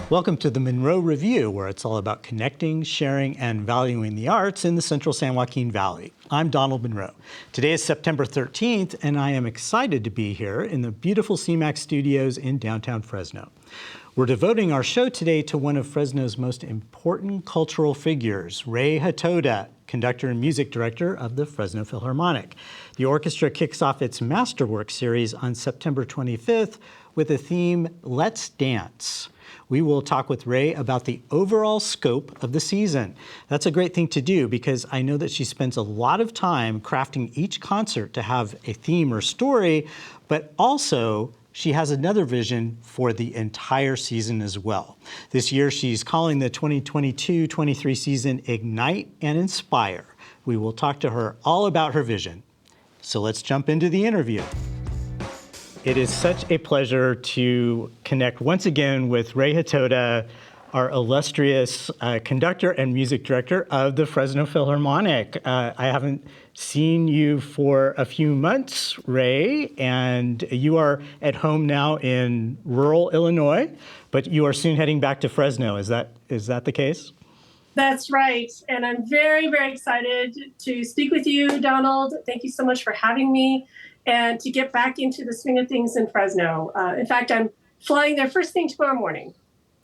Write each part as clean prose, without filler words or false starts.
Welcome to the Munro Review, where it's all about connecting, sharing, and valuing the arts in the central San Joaquin Valley. I'm Donald Munro. Today is September 13th, and I am excited to be here in the beautiful CMAC studios in downtown Fresno. We're devoting our show today to one of Fresno's most important cultural figures, Rei Hotoda, conductor and music director of the Fresno Philharmonic. The orchestra kicks off its Masterwork series on September 25th with the theme, Let's Dance. We will talk with Rei about the overall scope of the season. That's a great thing to do because I know that she spends a lot of time crafting each concert to have a theme or story, but also she has another vision for the entire season as well. This year, she's calling the 2022-23 season Ignite and Inspire. We will talk to her all about her vision. So let's jump into the interview. It is such a pleasure to connect once again with Rei Hotoda, our illustrious conductor and music director of the Fresno Philharmonic. I haven't seen you for a few months, Rei, and you are at home now in rural Illinois, but you are soon heading back to Fresno. Is that the case? That's right. And I'm very, very excited to speak with you, Donald. Thank you so much for having me and to get back into the swing of things in Fresno. In fact, I'm flying there first thing tomorrow morning.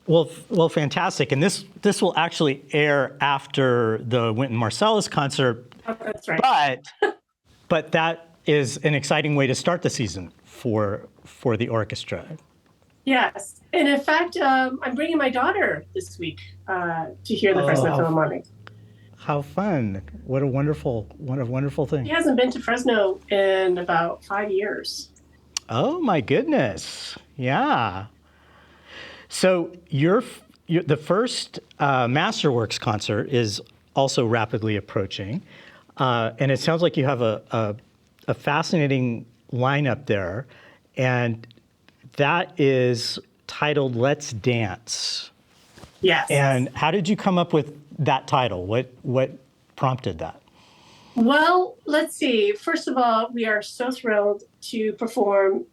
Well, fantastic. And this will actually air after the Wynton Marsalis concert. Oh, that's right. But that is an exciting way to start the season for the orchestra. Yes. And in fact, I'm bringing my daughter this week to hear the Fresno Philharmonic. How fun. What a wonderful thing. She hasn't been to Fresno in about 5 years. Oh, my goodness. Yeah. So the first Masterworks concert is also rapidly approaching. And it sounds like you have a fascinating lineup there. And that is titled Let's Dance. Yes. And how did you come up with that title? What prompted that? Well, let's see. First of all, we are so thrilled to perform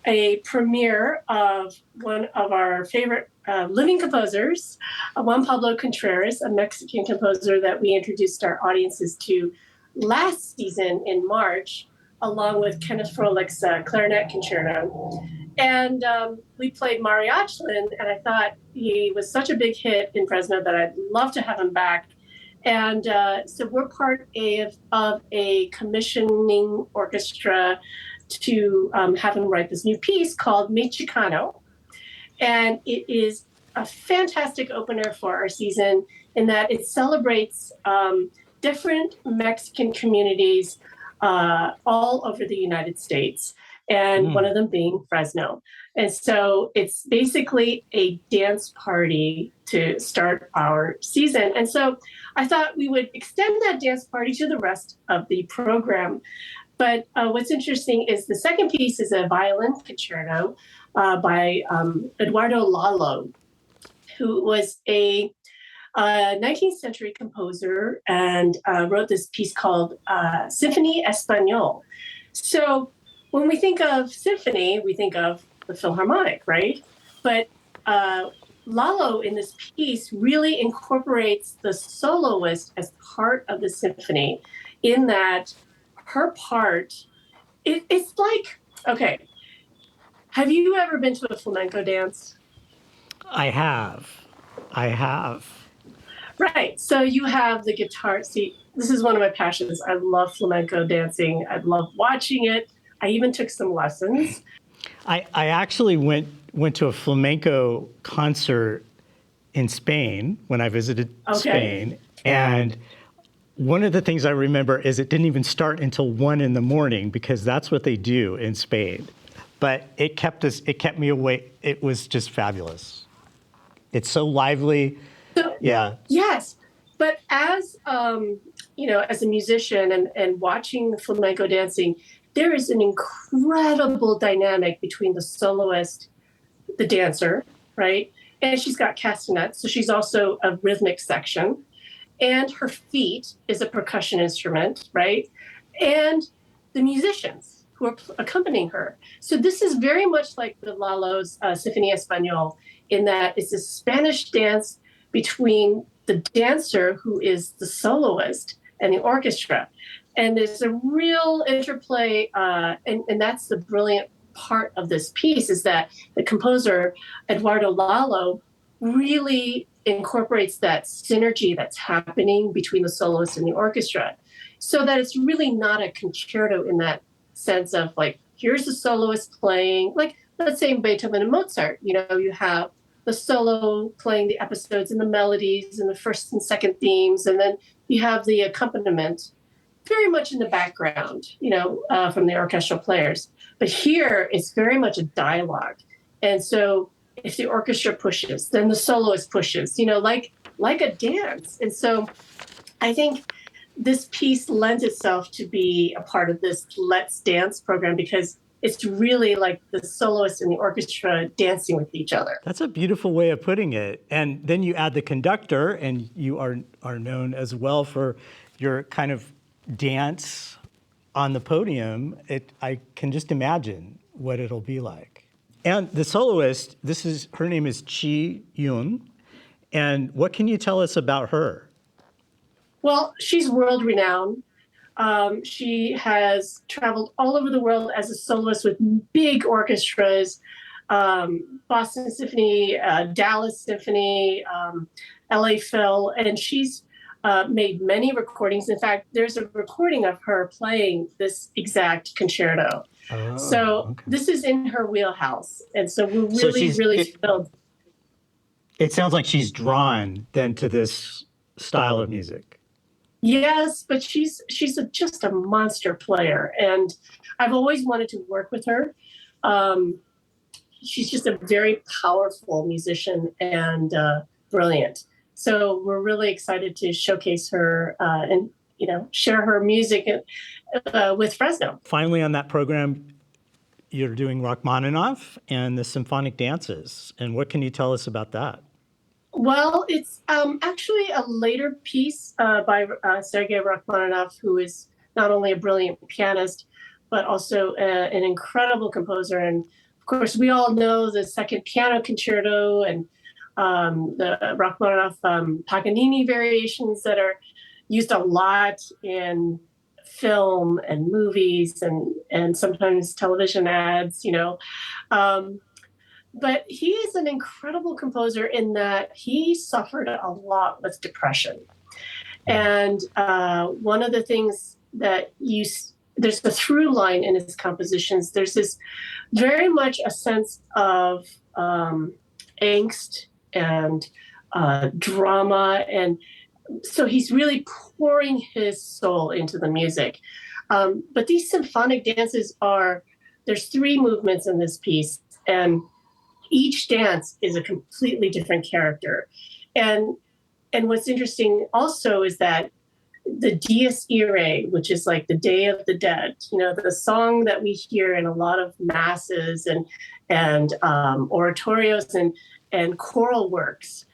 a premiere of one of our favorite living composers, Juan Pablo Contreras, a Mexican composer that we introduced our audiences to last season in March, along with Kenneth Froehlich's clarinet concerto. And we played Mariachlin, and I thought he was such a big hit in Fresno that I'd love to have him back. And so we're part of a commissioning orchestra to have him write this new piece called Mexicano. And it is a fantastic opener for our season in that it celebrates different Mexican communities all over the United States, and one of them being Fresno. And so it's basically a dance party to start our season. And so I thought we would extend that dance party to the rest of the program. But what's interesting is the second piece is a violin concerto by Eduardo Lalo, who was a 19th century composer and wrote this piece called Symphony Español. So when we think of symphony, we think of the Philharmonic, right? But Lalo in this piece really incorporates the soloist as part of the symphony in that her part, it's like, okay, have you ever been to a flamenco dance? I have. Right. So you have the guitar. See, this is one of my passions. I love flamenco dancing. I love watching it. I even took some lessons. I actually went to a flamenco concert in Spain when I visited Spain. And one of the things I remember is it didn't even start until 1 a.m. because that's what they do in Spain. But it kept me awake. It was just fabulous. It's so lively. So, yeah. Yes. But as, as a musician and watching flamenco dancing, there is an incredible dynamic between the soloist, the dancer, right? And she's got castanets, so she's also a rhythmic section. And her feet is a percussion instrument, right? And the musicians who are accompanying her. So this is very much like the Lalo's Sinfonía Español, in that it's a Spanish dance between the dancer, who is the soloist, and the orchestra. And there's a real interplay, and that's the brilliant part of this piece, is that the composer, Eduardo Lalo, really incorporates that synergy that's happening between the soloist and the orchestra, so that it's really not a concerto in that sense of like, here's the soloist playing, like, let's say in Beethoven and Mozart, you have the solo playing the episodes and the melodies and the first and second themes, and then you have the accompaniment very much in the background, from the orchestral players. But here it's very much a dialogue. And so if the orchestra pushes, then the soloist pushes, like a dance. And so I think this piece lends itself to be a part of this Let's Dance program, because it's really like the soloist and the orchestra dancing with each other. That's a beautiful way of putting it. And then you add the conductor, and you are known as well for your kind of dance on the podium. I can just imagine what it'll be like. And the soloist, her name is Chi Yun. And what can you tell us about her? Well, she's world renowned. She has traveled all over the world as a soloist with big orchestras, Boston Symphony, Dallas Symphony, LA Phil, and she's made many recordings. In fact, there's a recording of her playing this exact concerto. Okay. This is in her wheelhouse. And so we're really thrilled. It sounds like she's drawn then to this style of music. Yes, but she's just a monster player, and I've always wanted to work with her. She's just a very powerful musician and brilliant. So we're really excited to showcase her and share her music with Fresno. Finally, on that program, you're doing Rachmaninoff and the symphonic dances. And what can you tell us about that? Well, it's actually a later piece by Sergei Rachmaninoff, who is not only a brilliant pianist, but also an incredible composer. And of course, we all know the Second Piano Concerto and the Rachmaninoff Paganini variations that are used a lot in film and movies and sometimes television ads, But he is an incredible composer in that he suffered a lot with depression. And one of the things that there's a through line in his compositions. There's this very much a sense of angst and drama. And so he's really pouring his soul into the music. But these symphonic dances there's 3 movements in this piece. And each dance is a completely different character. And what's interesting also is that the Dies Irae, which is like the Day of the Dead, the song that we hear in a lot of masses and oratorios and choral works,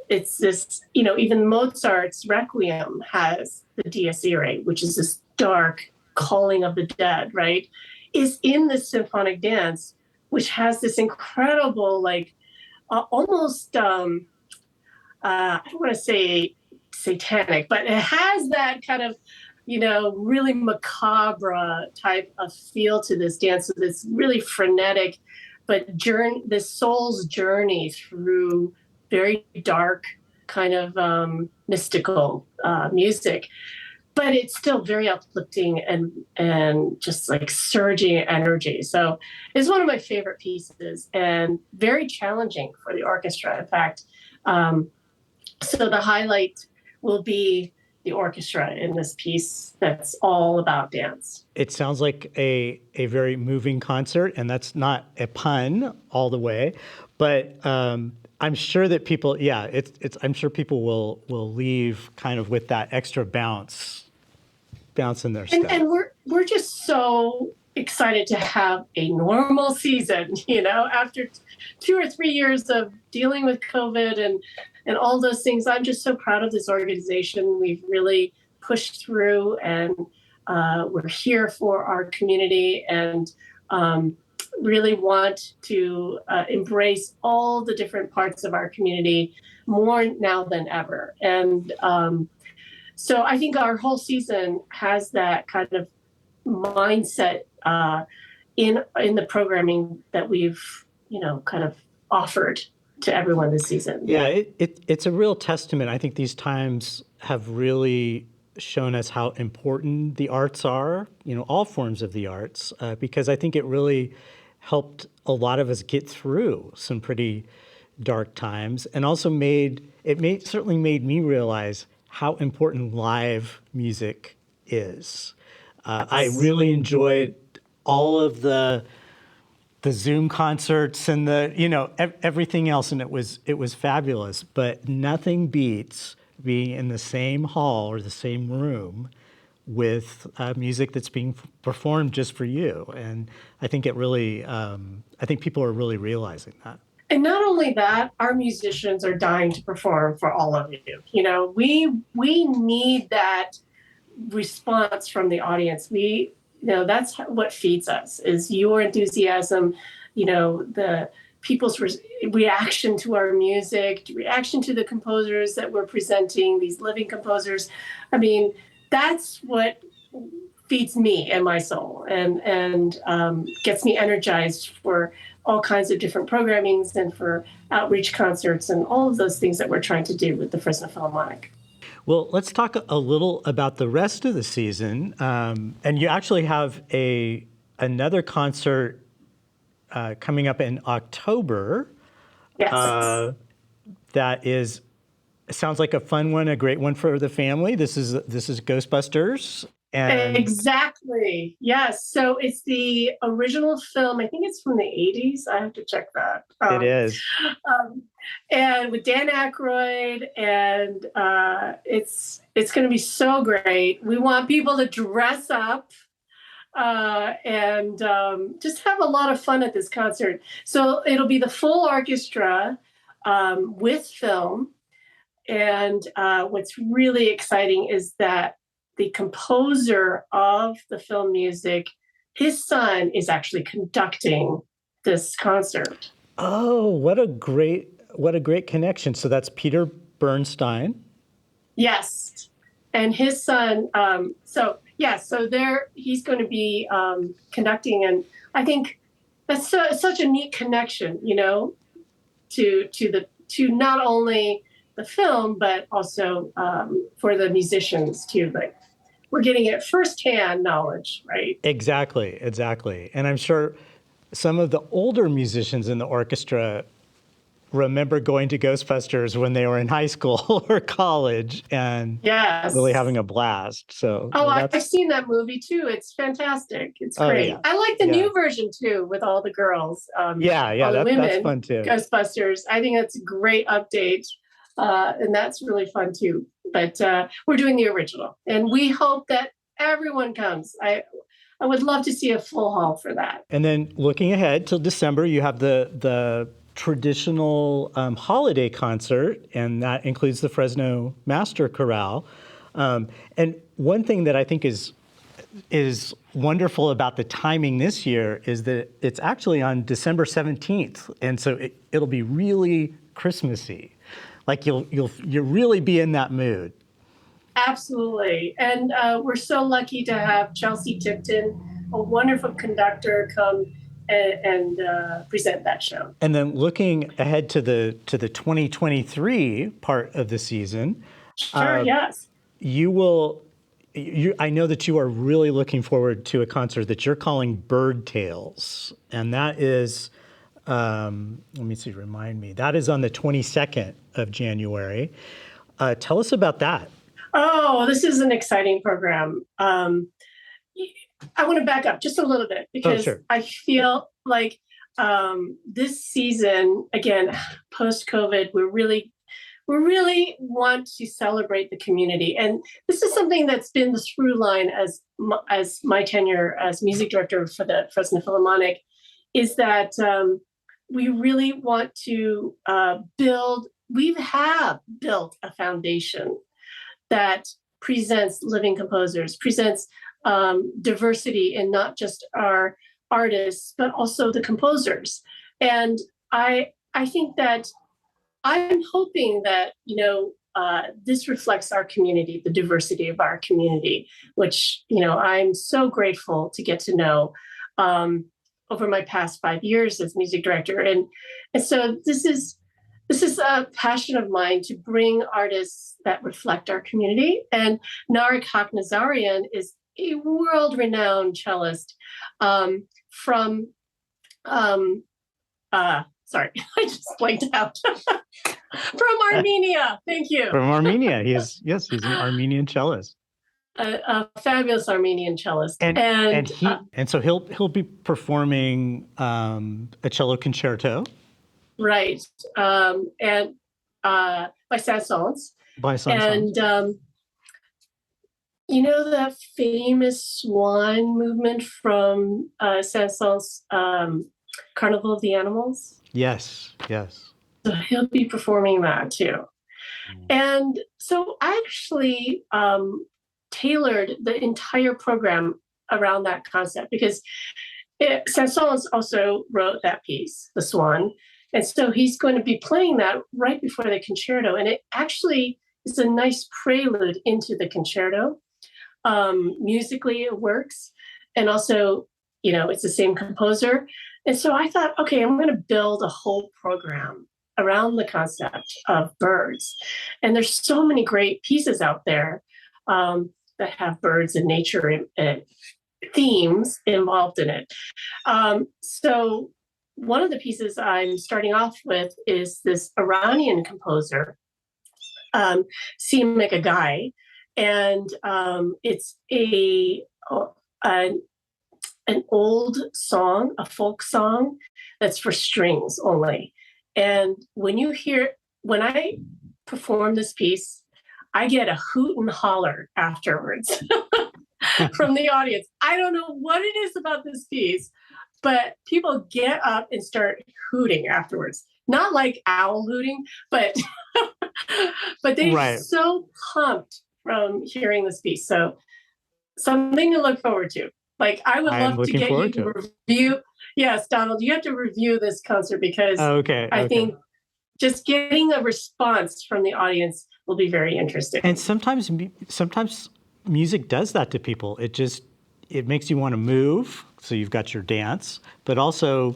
it's this, even Mozart's Requiem has the Dies Irae, which is this dark calling of the dead, right, is in this symphonic dance, which has this incredible, like, almost, I don't want to say satanic, but it has that kind of, really macabre type of feel to this dance. So this really frenetic, but the soul's journey through very dark, kind of mystical music. But it's still very uplifting and just like surging energy. So it's one of my favorite pieces and very challenging for the orchestra. In fact, so the highlight will be the orchestra in this piece that's all about dance. It sounds like a very moving concert, and that's not a pun all the way, but I'm sure that people, I'm sure people will leave kind of with that extra bounce in their step. And we're just so excited to have a normal season, after 2 or 3 years of dealing with COVID and all those things. I'm just so proud of this organization. We've really pushed through, and we're here for our community and really want to embrace all the different parts of our community more now than ever. And so I think our whole season has that kind of mindset in the programming that we've, kind of offered to everyone this season. Yeah, it's a real testament. I think these times have really shown us how important the arts are, all forms of the arts, because I think it really helped a lot of us get through some pretty dark times, and also certainly made me realize how important live music is. I really enjoyed all of the Zoom concerts and everything else, and it was fabulous. But nothing beats being in the same hall or the same room with music that's being performed just for you. And I think I think people are really realizing that. And not only that, our musicians are dying to perform for all of you. We need that response from the audience. That's what feeds us, is your enthusiasm, the people's reaction to our music, reaction to the composers that we're presenting, these living composers. I mean, that's what feeds me and my soul, and gets me energized for all kinds of different programmings and for outreach concerts and all of those things that we're trying to do with the Fresno Philharmonic. Well, let's talk a little about the rest of the season. And you actually have another concert coming up in October. Yes. That sounds like a fun one, a great one for the family. This is Ghostbusters. And exactly. Yes. So it's the original film. I think it's from the 80s. I have to check that. It is. And with Dan Aykroyd, and it's going to be so great. We want people to dress up and just have a lot of fun at this concert. So it'll be the full orchestra with film. And what's really exciting is that the composer of the film music, his son is actually conducting this concert. Oh, what a great connection. So that's Peter Bernstein. Yes. And his son, so he's going to be conducting. And I think that's such a neat connection, to not only the film, but also for the musicians too. Like, we're getting it firsthand knowledge, right? Exactly. And I'm sure some of the older musicians in the orchestra remember going to Ghostbusters when they were in high school or college and really having a blast. So I've seen that movie too. It's fantastic. It's great. Yeah. I like the new version too, with all the girls. All the women, that's fun too. Ghostbusters. I think that's a great update. And that's really fun too. But we're doing the original, and we hope that everyone comes. I would love to see a full hall for that. And then looking ahead till December, you have the traditional holiday concert, and that includes the Fresno Master Chorale. And one thing that I think is wonderful about the timing this year is that it's actually on December 17th, and so it'll be really Christmassy. Like you'll really be in that mood. Absolutely. And we're so lucky to have Chelsea Tipton, a wonderful conductor, come and present that show. And then looking ahead to the 2023 part of the season. Sure, yes. I know that you are really looking forward to a concert that you're calling Bird Tales. And that is, let me see, remind me. That is on the 22nd of January. Tell us about that. Oh, this is an exciting program. I want to back up just a little bit because I feel like this season, again, post-COVID, we really want to celebrate the community. And this is something that's been the through line as my tenure as music director for the Fresno Philharmonic, is that we really want to we have built a foundation that presents living composers, presents diversity in not just our artists, but also the composers. And I think that I'm hoping that, this reflects our community, the diversity of our community, which, I'm so grateful to get to know over my past 5 years as music director. And so this is a passion of mine to bring artists that reflect our community. And Narek Haknazarian is a world-renowned cellist from sorry, I just blanked out. From Armenia. Thank you. From Armenia. He's an Armenian cellist. A fabulous Armenian cellist. And so he'll be performing a cello concerto. Right. And by Saint-Saëns. By Saint-Saëns. And the famous swan movement from Saint-Saëns Carnival of the Animals? Yes. So he'll be performing that too. And so I actually tailored the entire program around that concept because Saint-Saëns also wrote that piece, The Swan. And so he's going to be playing that right before the concerto. And it actually is a nice prelude into the concerto. Musically, it works. And also, it's the same composer. And so I thought, okay, I'm going to build a whole program around the concept of birds. And there's so many great pieces out there that have birds and nature themes involved in it. So one of the pieces I'm starting off with is this Iranian composer, CMAC, and it's an old song, a folk song that's for strings only. And when I perform this piece, I get a hoot and holler afterwards from the audience. I don't know what it is about this piece, but people get up and start hooting afterwards. Not like owl hooting, but they're so pumped from hearing this piece. So something to look forward to. Like I would love to get you to review. Yes, Donald, you have to review this concert because I think just getting a response from the audience will be very interesting. And sometimes music does that to people. It makes you want to move. So you've got your dance, but also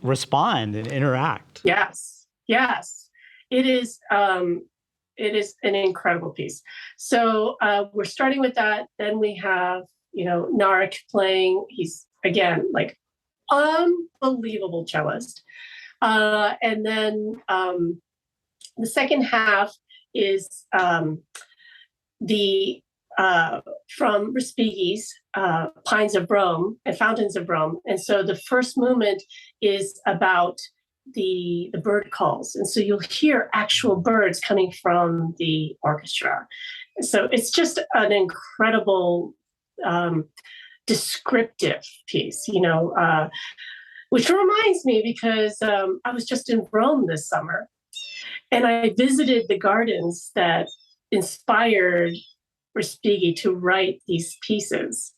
respond and interact. Yes. It is an incredible piece. So we're starting with that. Then we have, Narek playing. He's, again, like unbelievable cellist. And then the second half is from Respighi's Pines of Rome and Fountains of Rome. And so the first movement is about the bird calls. And so you'll hear actual birds coming from the orchestra. So it's just an incredible descriptive piece, which reminds me because I was just in Rome this summer and I visited the gardens that inspired Respighi to write these pieces,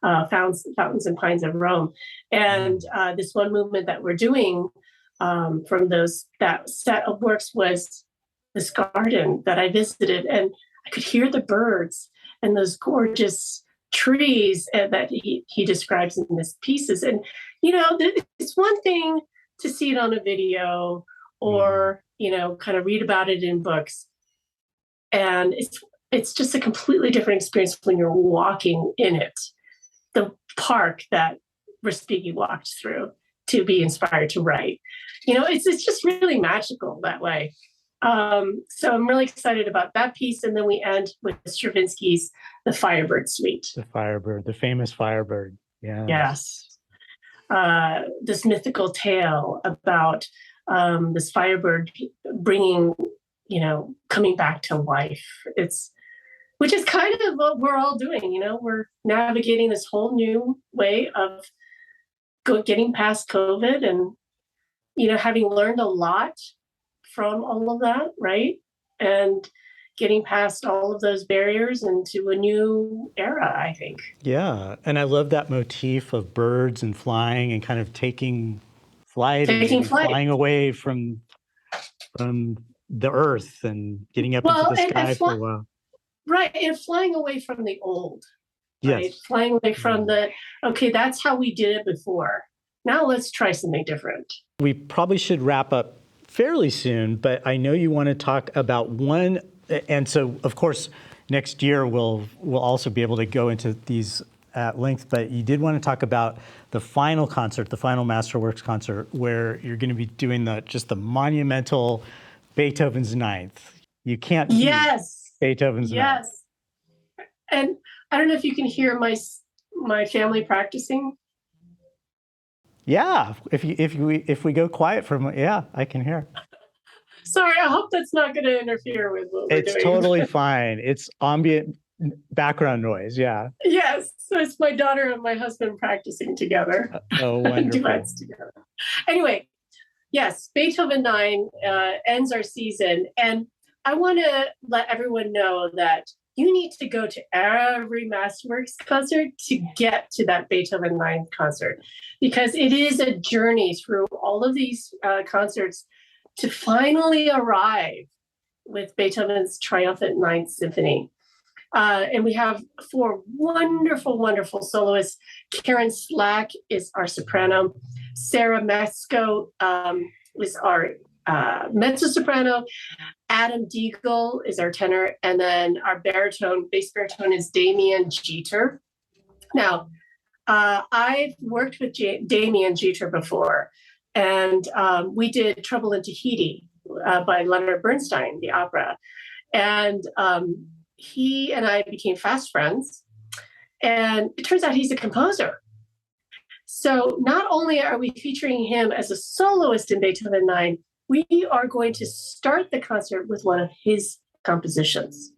Fountains and Pines of Rome. And this one movement that we're doing from that set of works was this garden that I visited, and I could hear the birds and those gorgeous trees that he describes in these pieces. And, it's one thing to see it on a video or, kind of read about it in books. And it's just a completely different experience when you're walking in it, the park that Respighi walked through to be inspired to write. It's just really magical that way. So I'm really excited about that piece. And then we end with Stravinsky's The Firebird Suite. The Firebird, the famous Firebird. Yeah. Yes. This mythical tale about this firebird bringing, coming back to life. Which is kind of what we're all doing. We're navigating this whole new way of getting past COVID and, having learned a lot from all of that, right? And, getting past all of those barriers into a new era, I think. Yeah, and I love that motif of birds and flying and kind of taking flight and Taking maybe flight. flying away from the earth and getting up into Well, the sky for a while. right, and flying away from the old, right? Yes. Flying away from Yeah. okay, that's how we did it before. Now let's try something different. We probably should wrap up fairly soon, but I know you want to talk about one, and so of course next year we'll also be able to go into these at length, but you did want to talk about the final concert, the final Masterworks concert, where you're going to be doing the monumental Beethoven's Ninth. You can't beat Yes, Beethoven's Ninth. yes. And I don't know if you can hear my family practicing. Yeah, if we go quiet yeah, I can hear. Sorry, I hope that's not going to interfere with what we're It's doing. totally fine. It's ambient background noise. Yeah. Yes, so it's my daughter and my husband practicing together. Oh, wonderful. Duets together. Anyway, yes, Beethoven 9 ends our season. And I want to let everyone know that you need to go to every Masterworks concert to get to that Beethoven 9 concert, because it is a journey through all of these concerts to finally arrive with Beethoven's triumphant Ninth Symphony. And we have 4 wonderful, wonderful soloists. Karen Slack is our soprano. Sarah Metzko is our mezzo-soprano. Adam Deagle is our tenor. And then our bass baritone is Damien Jeter. Now, I've worked with Damien Jeter before, and we did Trouble in Tahiti by Leonard Bernstein, the opera. And he and I became fast friends, and it turns out he's a composer. So not only are we featuring him as a soloist in Beethoven 9, we are going to start the concert with one of his compositions.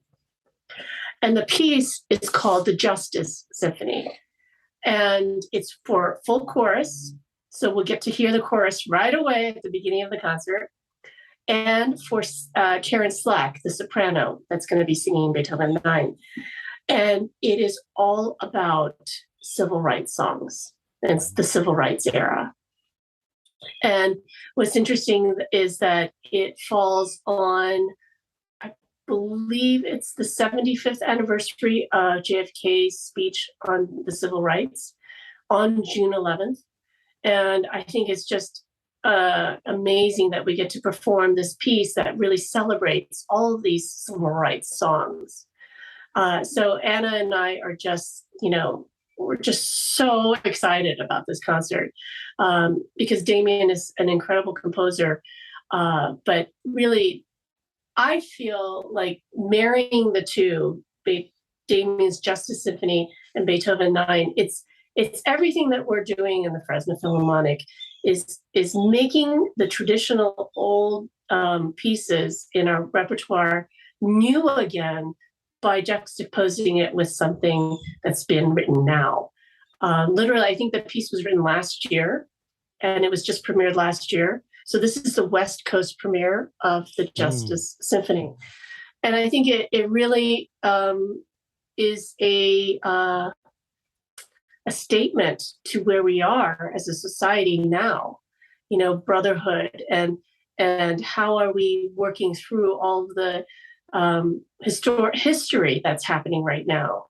And the piece is called the Justice Symphony. And it's for full chorus. So we'll get to hear the chorus right away at the beginning of the concert. And for Karen Slack, the soprano, that's going to be singing Beethoven 9. And it is all about civil rights songs. It's the civil rights era. And what's interesting is that it falls on, I believe it's the 75th anniversary of JFK's speech on the civil rights on June 11th. And I think it's just amazing that we get to perform this piece that really celebrates all of these civil rights songs. So Anna and I are just, we're just so excited about this concert because Damien is an incredible composer. But really, I feel like marrying the two, Damien's Justice Symphony and Beethoven 9, it's everything that we're doing in the Fresno Philharmonic is making the traditional old pieces in our repertoire new again by juxtaposing it with something that's been written now. Literally, I think the piece was written last year, and it was just premiered last year. So this is the West Coast premiere of the Justice Symphony. And I think it really is a statement to where we are as a society now, brotherhood, and how are we working through all of the history that's happening right now.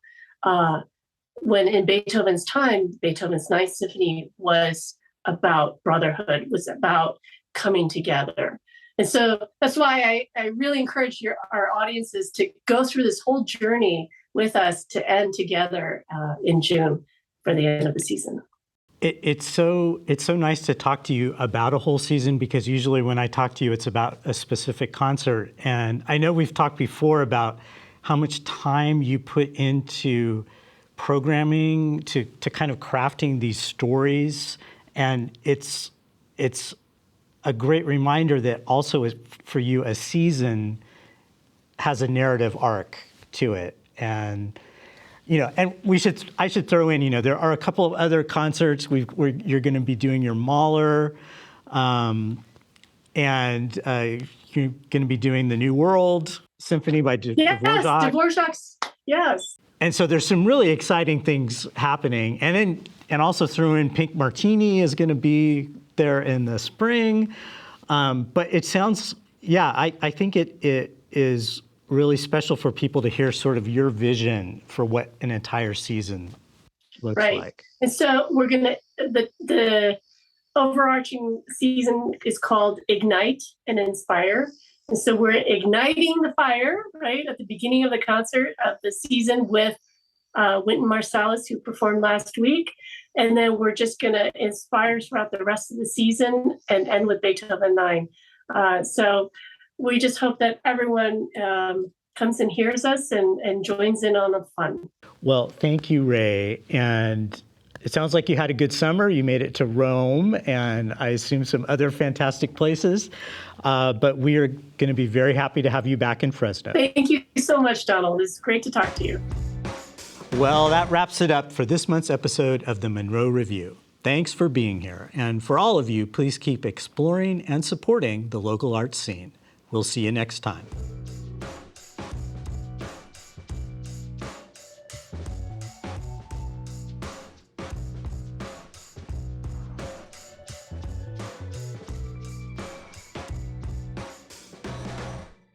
When in Beethoven's time, Beethoven's Ninth Symphony was about brotherhood, was about coming together. And so that's why I really encourage our audiences to go through this whole journey with us to end together in June for the end of the season. It's so nice to talk to you about a whole season, because usually when I talk to you, it's about a specific concert. And I know we've talked before about how much time you put into programming to kind of crafting these stories. And it's a great reminder that also for you, a season has a narrative arc to it. And and I should throw in, there are a couple of other concerts where you're going to be doing your Mahler, and you're going to be doing the New World Symphony by Yes, Dvorak. Dvorak's, yes. And so there's some really exciting things happening. And also threw in Pink Martini is going to be there in the spring. But it sounds, yeah, I think it is really special for people to hear sort of your vision for what an entire season looks like. And so we're going to, the overarching season is called Ignite and Inspire. And so we're igniting the fire, right, at the beginning of the concert of the season with Wynton Marsalis, who performed last week. And then we're just going to inspire throughout the rest of the season and end with Beethoven 9. So we just hope that everyone comes and hears us and joins in on the fun. Well, thank you, Ray. And it sounds like you had a good summer. You made it to Rome and I assume some other fantastic places. But we are going to be very happy to have you back in Fresno. Thank you so much, Donald. It's great to talk to you. Well, that wraps it up for this month's episode of the Munro Review. Thanks for being here. And for all of you, please keep exploring and supporting the local arts scene. We'll see you next time.